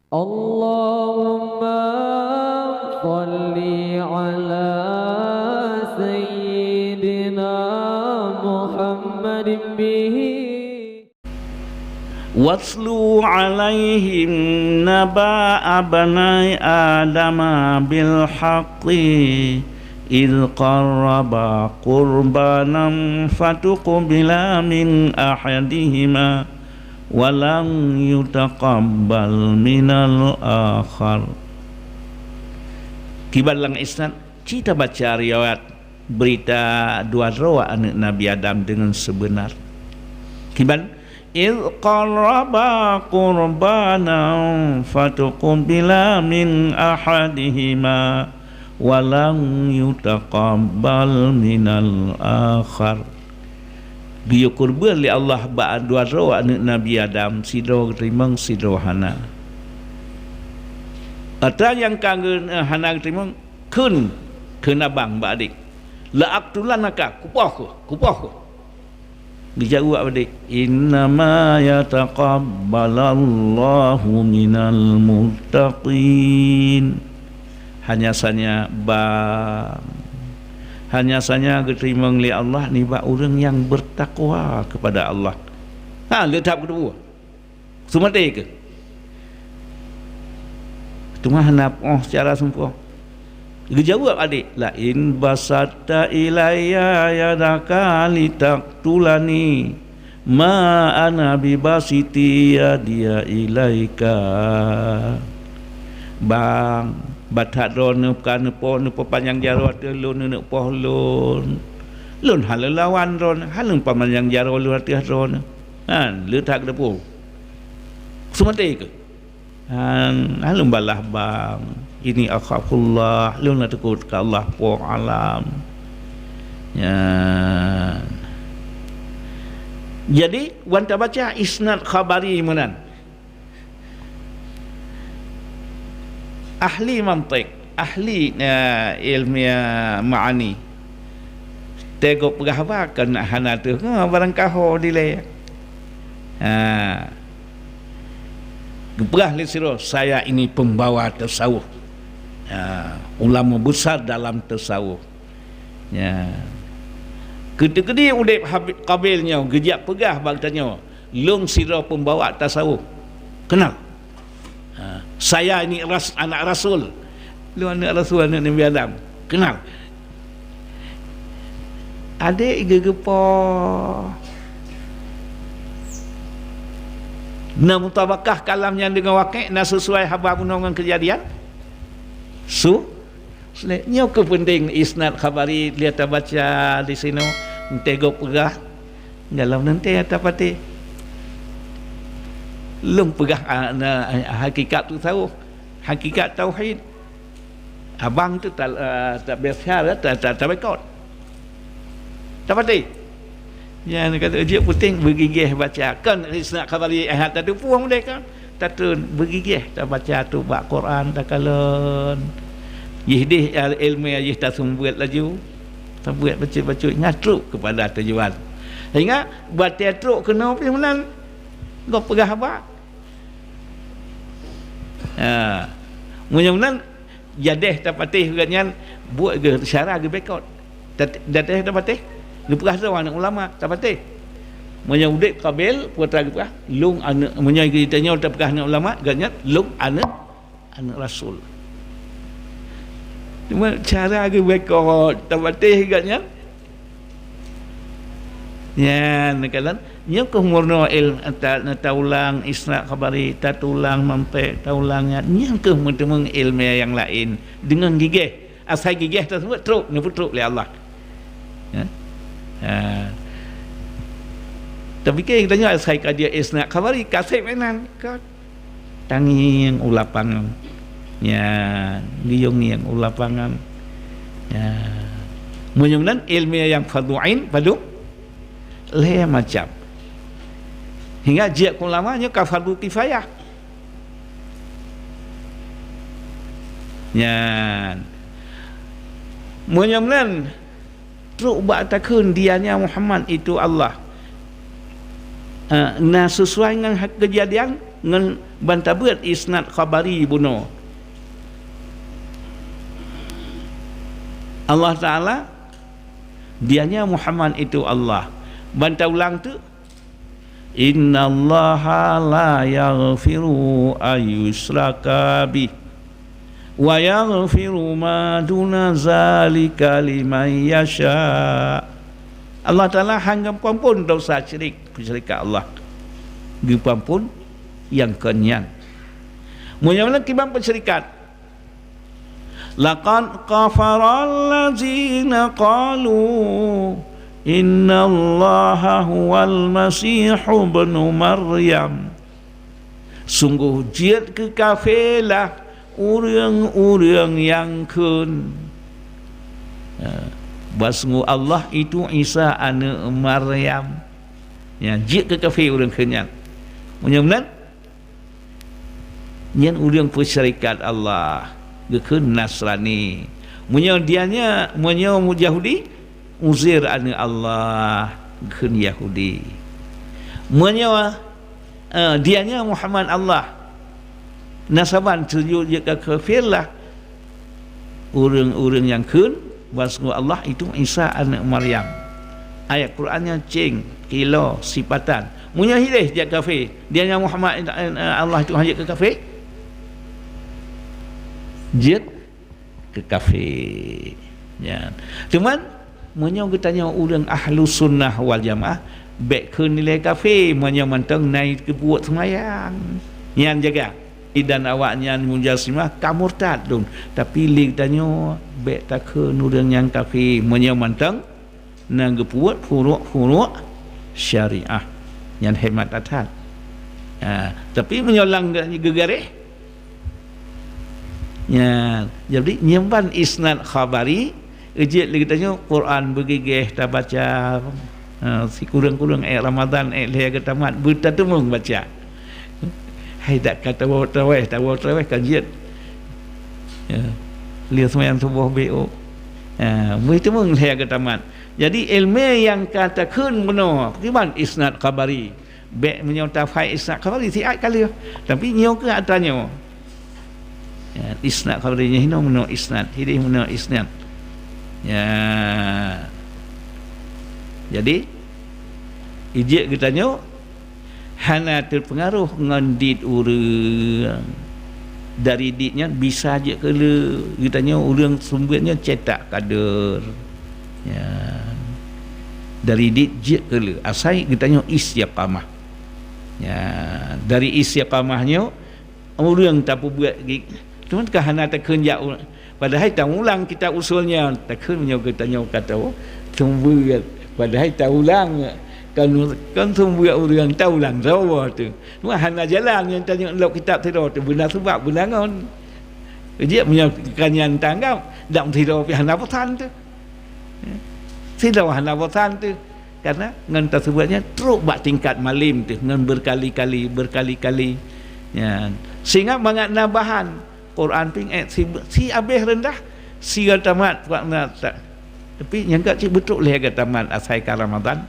Allahumma salli ala sayyidina Muhammadin bihi Waslu alaihim naba'a banai adama bil haqqi idh qarraba qurbanan fatuqbila min ahadihima walang yutaqabbal minal akhar. Kibalang isnad kita baca riwayat berita dua roh anak Nabi Adam dengan sebenar. Kiban idh qarraba qurbanan fatuqbila min ahadihima walang yutaqabbal minal akhar. Biar kurban li Allah ba'ad dua roh anak Nabi Adam sidro terimang sidro hana. Ata yang kangen hana terimang kun abang ba'adik la aktulanaka kupah dijawab adik innama yataqabbalallahu minal muttaqin. Hanya saja diterima oleh Allah ni bak orang yang bertakwa kepada Allah. Tahap kedua semua ke tu mah nak secara sempurna. Dia jawab adik la in basatta ilayya yadaka litaqtulani ma ana bibasiti yadiya ilaika. Bang batat ron kan po panjang jarawat lun nek poh lun halalawan ron halun panjang jarawat lu hati ron lu tak depo semate ke halun balah bang ini akhafullah lu nak takut ke Allah po alam ya. Jadi wanta baca isnad khabari menan ahli mantiq, ahli ilmiah ma'ani tegok pergahawakan hana tu barang kaho dilay gebrah li siro saya ini pembawa tasawuf, ulama besar dalam tasawuf ya. Ketika udip kabilnya gejak pegah bagtanya long siro pembawa tasawuf kenal saya ini anak Rasul, lu anak Rasul, anak Nabi Adam, kenal. Adik gegepo na mutabakah kalamnya dengan wakil na sesuai habab undangan kejadian sebenarnya kepenting isnad khabari lihat baca di sini tegok pegah dalam nanti atapati lung pegah hakikat tu tahu hakikat tauhid abang tu tak biasa tak bekot tak pasti ya kata dia penting bergigih baca kan isnad khabari ayat tadi puang mereka tak turun bergigih tak baca tu bak Quran tak kalon yihdih ilmu yih tak sumbuat laju tak buat baca ngatruk kepada tujuan sehingga buat teatruk kena pergi menang kau pegah apa? Mudah-mudahan jadeh tapatih katnya buat ke syarah ke bekot. Jadeh tapatih lu pegah tu anak ulama tapatih. Menyaudik kabil putra pegah lung anak menyai kitanya tak pegah anak ulama katnya lung anak Rasul. Cuma cara ke bekot tapatih katnya ya nakalan nya ke murno taulang isnad khabari tatulang mampe taulangnya nya ke mentemung ilmiah yang lain dengan gigih asal gigih tersebut truk ni putruk oleh Allah ya. Tapi kita tanya asal dia isnad khabari kasih menan kat tangi yang ulapangan ya liung yang ulapangan ya. Mudah-mudahan ilmiah yang fardu'ain padu le macam hingga jia ulamanya ka fardu kifayah ya. Mudah-mudahan truk ba'takun dianya Muhammad itu Allah na sesuai dengan kejadian ngan bantabut isnad khabari buno Allah Ta'ala dianya Muhammad itu Allah. Bantau ulang tu innallaha la yaghfiru ayyushraka bih wa yaghfiru ma duna zalika liman yasha. Allah Ta'ala hanya pampun dosa syirik kesyirikan Allah. Dia pampun yang kenyan. Munyamana kibang pensyirikat. Laqad kafara allazina qalu innallaha huwal masihu ibnu Maryam. Sungguh jid ke kafirlah orang-orang yang kun basmu Allah itu Isa anak Maryam. Ya, jid ke kafir orang kenyan. Munyamana nyan orang pensyirikat Allah. Gekun Nasrani. Dianya Yahudi Uzair anak Allah. Gekun Yahudi. Dianya Muhammad Allah. Nasaban tujuh jika kafirlah orang-orang yang kun basmu Allah itu Isa anak Maryam. Ayat Qurannya cing kilo sifatan. Hilih dia kafir. Dianya Muhammad Allah itu hanya ke kafir. Jid ke kafir. Ya. Cuman menyo kita tanya orang ahlu sunnah wal jamaah baik ke nilai kafir menyo mantang naik ke buat semayang. Yang jaga idan awaknya mujasimah kamurtad dong. Tapi lik tanya baik tak ke orang yang kafir menyo mantang nang gebuat furuk syariah yang hemat atat. Tapi menyolang gegareh. Ya, jadi nyimpan isnad khabari ejek lagi tanya Quran begigeh tak baca si kurang-kurang Ramadan leher tamat berta temung baca. Hai tak kata tawaf kajian. Ya. Lihat sembahyang subuh BO. Itu mung leher tamat. Jadi ilmu yang katakan benar, bagaimana isnad khabari? Baik menyotafai isnad khabari siat kali. Tapi nyo ke atanya. Ya, isnad khabarinya hino menurut isnad, hidih menurut isnad. Ya. Jadi ijek kitanya hana terpengaruh dengan dit orang. Dari ditnya bisa je kala kitanya orang sumbernya cetak kader. Ya. Dari dit je kala asai kitanya istiqamah. Ya, dari istiqamahnya orang tak buat cuma kahana tak kenjak padahal tak ulang kita usulnya tak kenyo katanya kata sumber padahal tak ulang kan sumber orang tak ulang rawa tu cuma hana jalan yang tanya lok kitab tidur tu benar sebab benangan dia punya kanyan tanggap dak tidur pi hana pesan tu tidur hana pesan tu karena ngan tersebutnya teruk bak tingkat malim tu ngan berkali-kali ya sehingga banyak nabahan Quran ping si abih rendah si tamat tapi yang kat cik betul leh tamat asai ka Ramadan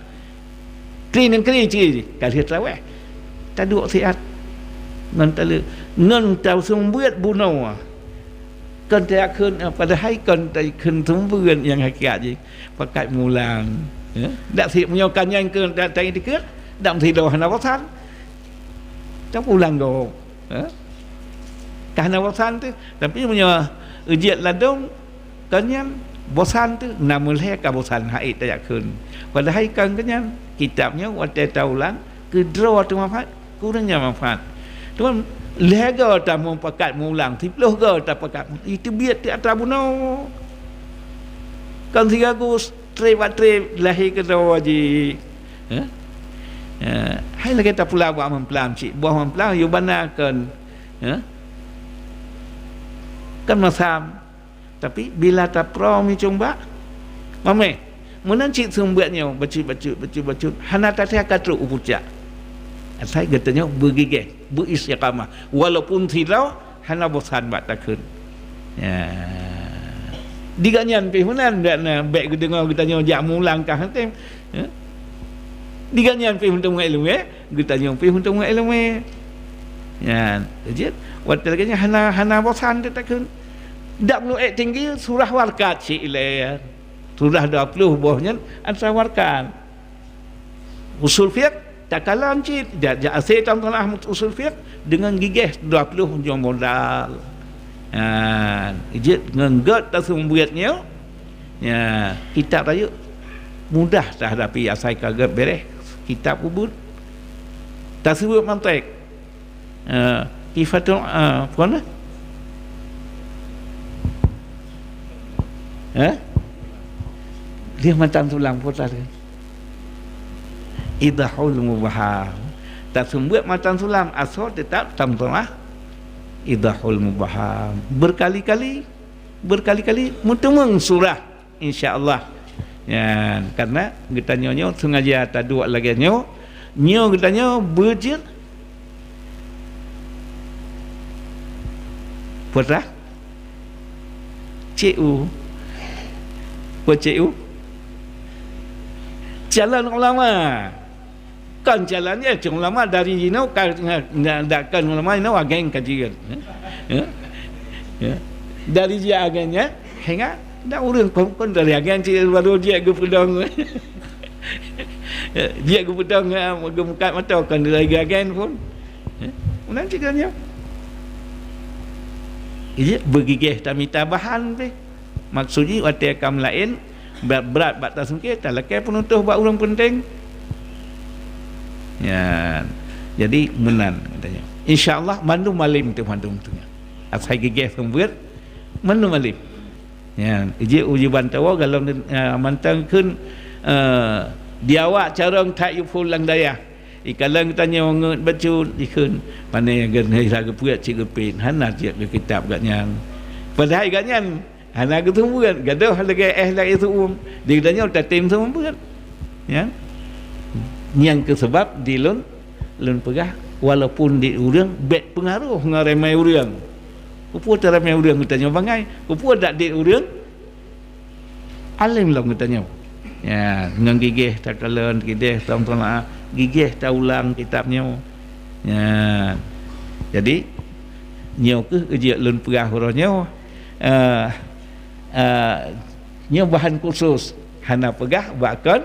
kri kali traweh taduk siat ngan tale ngan tau sumbuat buno kan tak kun padahal kan tak kun sumbuat yang hakikat je pakai mulang ya dak si menyokan yang ke tak dikit dak tidur hana wasan tak ulang go kerana bosan tu tapi punya ujian ladung kanyan bosan tu namulhe ka bosan haid tak kun padahal kan kanyan kitabnya wate taulan ke draw tu manfaat kurangnya manfaat tuan lega tak mau pakat mulang 10 ke tak pakat itu biat ti atas buno kan siga ku tre lahir ke draw ji hai lagi tak pula buat memplam cik buah memplam you banakan kan masam tapi bila tak pro mi cumba mame munan cik sumbatnya baca hana tak katru upuja asai gatanya bergigih beristiqamah walaupun tilau hana bosan bat takun ya diganyan pi hunan dan baik dengar kitanya jak mulang kah tem diganyan pi untuk ilmu kitanya pi untuk ilmu Ya, jadi waktu lagi hana bosan tu tak kun. Dak perlu tinggi surah warkat si ilai. Surah 20 bawahnya antara warkat. Usul fiqh tak kalah cik. Dia asal tentang usul fiqh dengan gigih 20 jom modal. Jadi ngenggot tak sembuatnya. Ya, kitab tajuk mudah tak hadapi asal kagak beres. Kitab ubud. Tak sebut mantik. Kifatul apa nak? Dia matan tulang putar. Idahul mubaham. Tak sembuat matan tulang asal tetap tamtengah. Idahul mubaham. Berkali-kali mutemeng surah insya-Allah. Ya, karena kita nyo sengaja tak dua lagi nyo kita nyo berjir putra CU jalan ulama kan jalannya ulama dari jinau kan ulama ini agen kajian dari dia agennya hingga dah urang kon dari agen cik baru dia ke pedang dia ke pedang muka mata kan dari agen pun nanti kan ya. Ia bergigih tak minta bahan pe. Maksudnya waktu akam lain berat batas mungkin tak lekai penutuh buat orang penting. Ya. Jadi menan katanya. Insya-Allah mandu malim tu asai gigih sembuat mandu malim. Ya, ia ujiban tawa kalau mantang kun diawak carang tak yuful lang daya. Ikalang tanya orang baca ikun pandai gan raga puat cik gepin hana cik ke kitab gatnya padahal gatnya hana ke tumbuhan gaduh lagi lagi tu dia tanya tak tim semua bukan ya yang ke sebab dilun pegah walaupun di urang bet pengaruh ngaremai urang pupu teramai urang tanya bangai pupu dak di urang alim lah tanya ya dengan gigih tak kalen gigih tong-tong gigih tak ulang kitabnya ya jadi nyo ke ujian lun perah huranya nyo bahan khusus hana pegah bahkan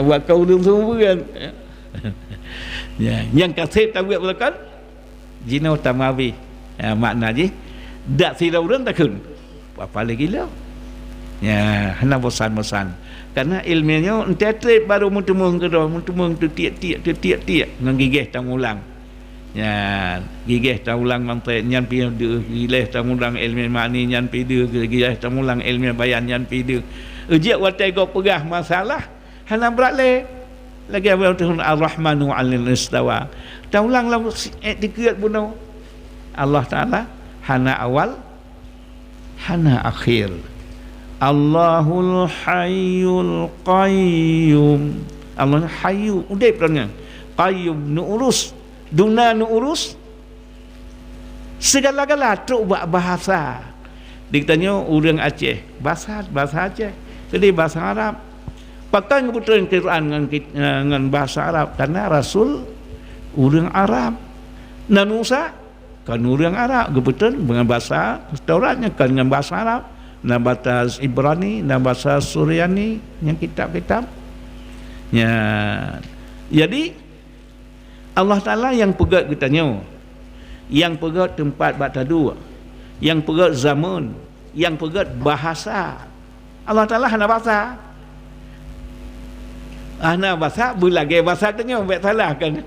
buat kau ulun semua kan ya yang kasih tak buat belakang jinau tamawi makna je dak sila urang takun apa lagi lah ya hana bosan-bosan karena ilmunya entetre baru mutemung tu tiap dengan gigih tang ulang ya gigih tang ulang mantai nyan pi de gigih tang ulang ilmu makni nyan pi de gigih tang ulang ilmu bayan nyan pi de ujiat watai go pegah masalah hana berat lagi apa Tuhan Ar-Rahmanu 'alal istawa tang ulang lah dikeut bunuh Allah Taala hana awal hana akhir Allahul Hayyul Qayyum. Allah Hayyu udai perangnya. Qayyum nu urus, duna nu urus. Segala-gala tu buat bahasa. Ditanya orang Aceh, bahasa Aceh. Jadi bahasa Arab. Pakai kebetulan Quran dengan bahasa Arab karena Rasul orang Arab. Nabi Musa kan orang Arab, kebetulan dengan bahasa Tauratnya kan dengan bahasa Arab. Bahasa Ibrani, bahasa Suryani yang kitab-kitab ya. Jadi Allah Ta'ala yang pegat kitanya, yang pegat tempat batadu, yang pegat zaman, yang pegat bahasa. Allah Ta'ala hana bahasa berlagai bahasa tanya buat salah kan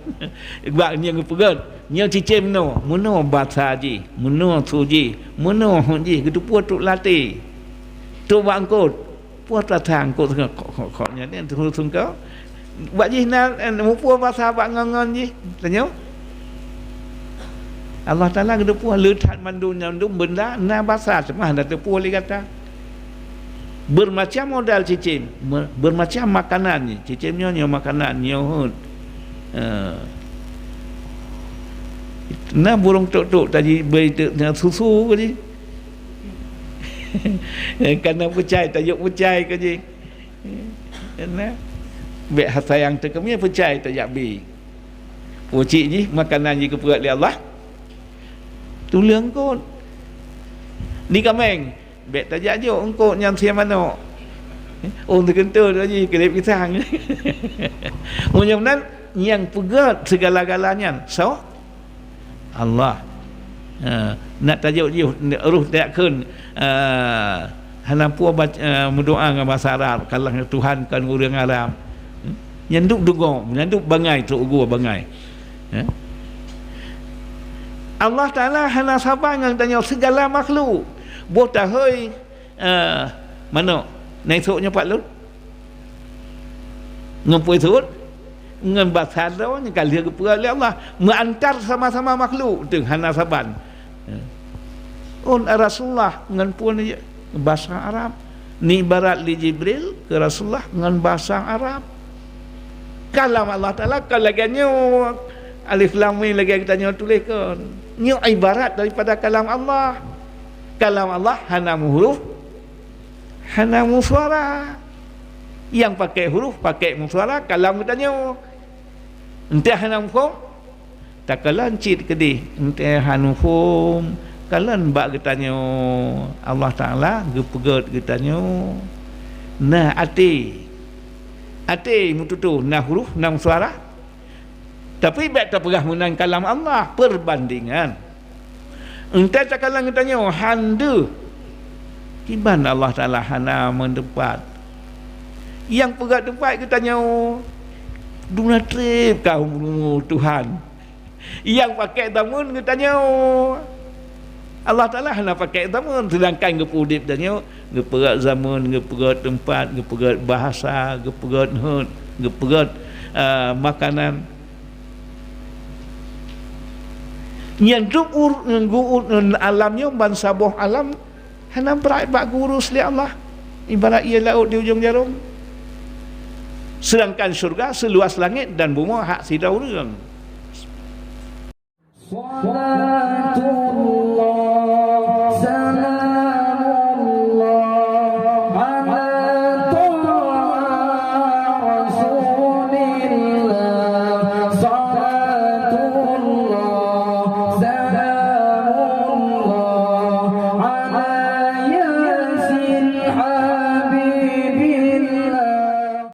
buat yang pegat yang cicim meno bahasa ji meno suji meno ji gitu puat tu latih tu bangkut puat latang kau koknya ni tu kau buat ji na mu puat bahasa bak ngon ji tanya Allah Taala gitu puat letak mandunya ndum benda na bahasa semua hendak tu puat kata bermacam modal cicim bermacam makanan cicimnya nyo makanan nyo na burung tok-tok tadi beri susu ke je kena percaya tajuk percaya ke je na bek sayang tu kami percaya tak bi Cik ni makanan je keperat oleh Allah. Tulang kot. Ni kameng. Bek tajak je engkau nyam siam mana. Orang terkentul lagi kedai pisang. Mudah-mudahan yang pegat segala-galanya. So Allah. Nak tajuk je ruh takkan hanapua berdoa dengan bahasa Arab kalau Tuhan kan orang Arab. Nyanduk dugo, nyanduk bangai tu gua bangai. Allah Taala hana sabar ngang tanya segala makhluk. Boh tak hoi mana naik soknya Pak Lut. Ngempui sud ngan bahasa dah ni kali ke oleh Allah mengantar sama-sama makhluk tu hana saban. Rasulullah ngan pun bahasa Arab ni ibarat li Jibril ke Rasulullah ngan bahasa Arab. Kalam Allah Taala kalau lagi alif lam mim lagi kita tuliskan. Ni ibarat daripada kalam Allah. Kalam Allah hana huruf, hana suara. Yang pakai huruf, pakai suara, kalam kita nyo. Entah hana mufhum, tak kalan cit kedih. Entah hana mufhum, kalan bak kita nyo. Allah Taala gepegat kita nyo. Nah ati mututu nah huruf, nah suara. Tapi baik tak pernah menang kalam Allah perbandingan. Entah tak kalang tanya handa kiban Allah Taala hana mendepat. Yang pegat tempat kita tanya duna trip kau Tuhan. Yang pakai damun kita tanya Allah Taala hana pakai damun sedangkan gepudip tanya gepegat zaman, gepegat tempat, gepegat bahasa, gepegat hud, gepegat makanan. Yang alamnya bangsa boh alam hana berat bak gurus li Allah ibarat ia laut di ujung jarum sedangkan syurga seluas langit dan bumi hak sidau urang.